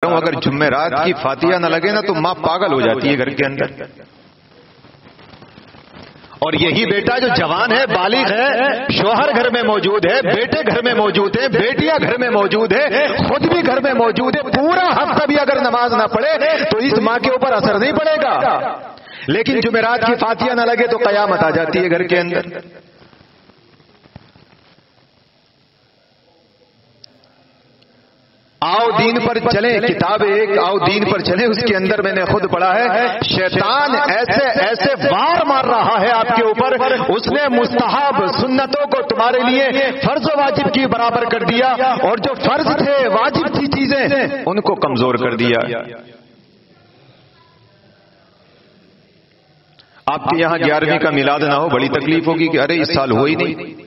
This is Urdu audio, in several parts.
رہا ہوں، اگر جمعرات کی فاتحہ نہ لگے نا تو ماں پاگل ہو جاتی ہے گھر کے اندر. اور یہی بیٹا جو جوان ہے، بالغ ہے، شوہر گھر میں موجود ہے، بیٹے گھر میں موجود ہیں، بیٹیاں گھر میں موجود ہے، خود بھی گھر میں موجود ہے، پورا ہفتہ بھی اگر نماز نہ پڑھے تو اس ماں کے اوپر اثر نہیں پڑے گا. لیکن جمعرات کی فاتحہ نہ لگے تو قیامت آ جاتی ہے گھر کے اندر. آؤ دین پر چلیں، کتاب ایک آؤ دین پر چلیں، اس کے اندر میں نے خود پڑھا ہے شیطان ایسے ایسے وار مار رہا ہے آپ کے اوپر، اس نے مستحب سنتوں کو تمہارے لیے فرض و واجب کی برابر کر دیا، اور جو فرض تھے واجب تھی چیزیں ان کو کمزور کر دیا. آپ کے یہاں 11ویں کا میلاد نہ ہو بڑی تکلیف ہوگی کہ ارے اس سال ہو ہی نہیں.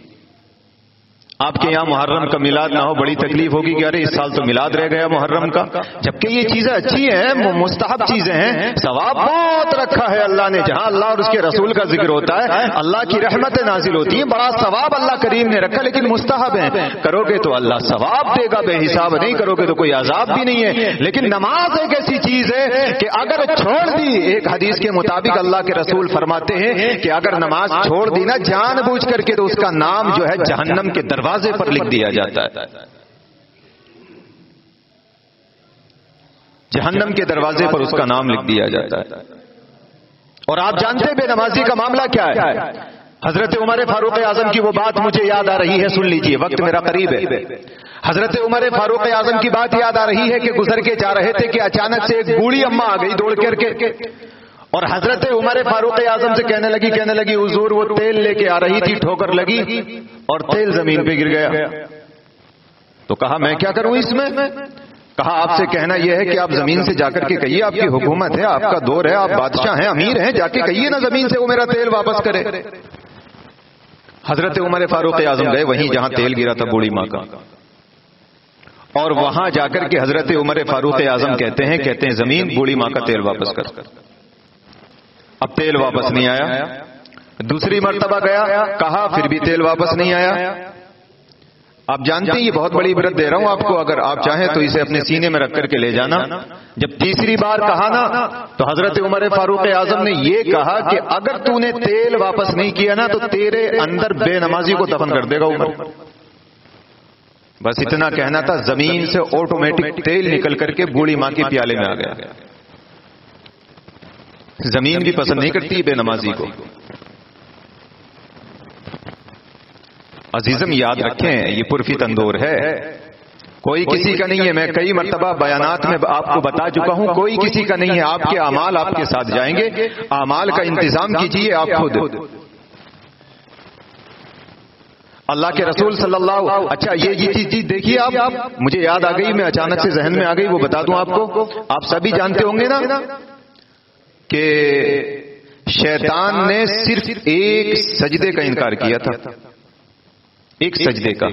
آپ کے یہاں محرم کا میلاد نہ ہو بڑی تکلیف ہوگی کہ ارے اس سال تو میلاد رہ گیا محرم کا. جبکہ یہ چیزیں اچھی ہیں، مستحب چیزیں ہیں، ثواب بہت رکھا ہے اللہ نے. جہاں اللہ اور اس کے رسول کا ذکر ہوتا ہے اللہ کی رحمتیں نازل ہوتی ہیں، بڑا ثواب اللہ کریم نے رکھا. لیکن مستحب ہیں، کرو گے تو اللہ ثواب دے گا بے حساب، نہیں کرو گے تو کوئی عذاب بھی نہیں ہے. لیکن نماز ایک ایسی چیز ہے کہ اگر چھوڑ دی، ایک حدیث کے مطابق اللہ کے رسول فرماتے ہیں کہ اگر نماز چھوڑ دی نا جان بوجھ کر کے تو اس کا نام جو ہے جہنم کے دروازے پر لکھ دیا جاتا ہے. جہنم کے دروازے پر اس کا نام لکھ دیا جاتا ہے. اور آپ جانتے ہیں بے نمازی کا معاملہ کیا ہے. حضرت عمر فاروق اعظم کی وہ بات مجھے یاد آ رہی ہے، سن لیجئے، وقت میرا قریب ہے. حضرت عمر فاروق اعظم کی بات یاد آ رہی ہے کہ گزر کے جا رہے تھے کہ اچانک سے ایک بوڑھی اماں آ گئی دوڑ کر کے، اور حضرت عمر فاروق اعظم سے کہنے لگی حضور وہ تیل لے کے آ رہی تھی، ٹھوکر لگی اور تیل زمین پہ گر گیا. تو کہا میں کیا کروں اس میں؟ کہا آپ سے کہنا یہ ہے کہ آپ زمین سے جا کر کے کہیے، آپ کی حکومت ہے، آپ کا دور ہے، آپ بادشاہ ہیں، امیر ہیں، جا کے کہیے نا زمین سے وہ میرا تیل واپس کرے. حضرت عمر فاروق اعظم گئے وہیں جہاں تیل گرا تھا بوڑھی ماں کا، اور وہاں جا کر کے حضرت عمر فاروق اعظم کہتے ہیں زمین بوڑھی ماں کا تیل واپس کر. اب تیل واپس نہیں آیا. دوسری مرتبہ گیا، کہا پھر بھی تیل واپس نہیں آیا. آپ جانتے ہیں یہ بہت بڑی عبرت دے رہا ہوں آپ کو، اگر آپ چاہیں تو اسے اپنے سینے میں رکھ کر کے لے جانا. جب تیسری بار کہا نا تو حضرت عمر فاروق اعظم نے یہ کہا کہ اگر تو نے تیل واپس نہیں کیا نا تو تیرے اندر بے نمازی کو دفن کر دے گا عمر. بس اتنا کہنا تھا، زمین سے آٹومیٹک تیل نکل کر کے بوڑھی ماں کے پیالے میں آ گیا. زمین بھی پسند نہیں کرتی بے نمازی کو. عزیزم یاد رکھیں یہ پرفت اندور ہے، کوئی کسی کا نہیں ہے. میں کئی مرتبہ بیانات میں آپ کو بتا چکا ہوں کوئی کسی کا نہیں ہے. آپ کے اعمال آپ کے ساتھ جائیں گے، اعمال کا انتظام کیجیے آپ خود. اللہ کے رسول صلی اللہ اچھا یہ چیز دیکھیے آپ، مجھے یاد آ گئی، میں اچانک سے ذہن میں آ گئی، وہ بتا دوں آپ کو. آپ سبھی جانتے ہوں گے نا کہ شیطان نے صرف ایک سجدے کا انکار کیا تھا، ایک سجدے کا.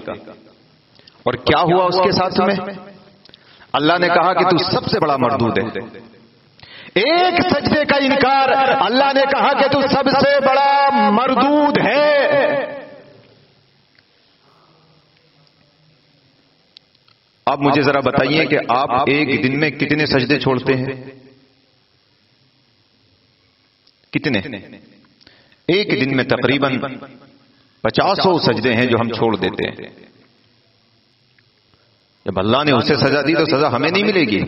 اور کیا ہوا اس کے ساتھ میں؟ اللہ نے کہا کہ تو سب سے بڑا مردود ہے. ایک سجدے کا انکار، اللہ نے کہا کہ تو سب سے بڑا مردود ہے. اب مجھے ذرا بتائیے کہ آپ ایک دن میں کتنے سجدے چھوڑتے ہیں؟ کتنے؟ ایک دن میں تقریباً 50 سجدے ہیں جو ہم چھوڑ دیتے ہیں. جب اللہ نے اسے سزا دی تو سزا ہمیں نہیں ملے گی.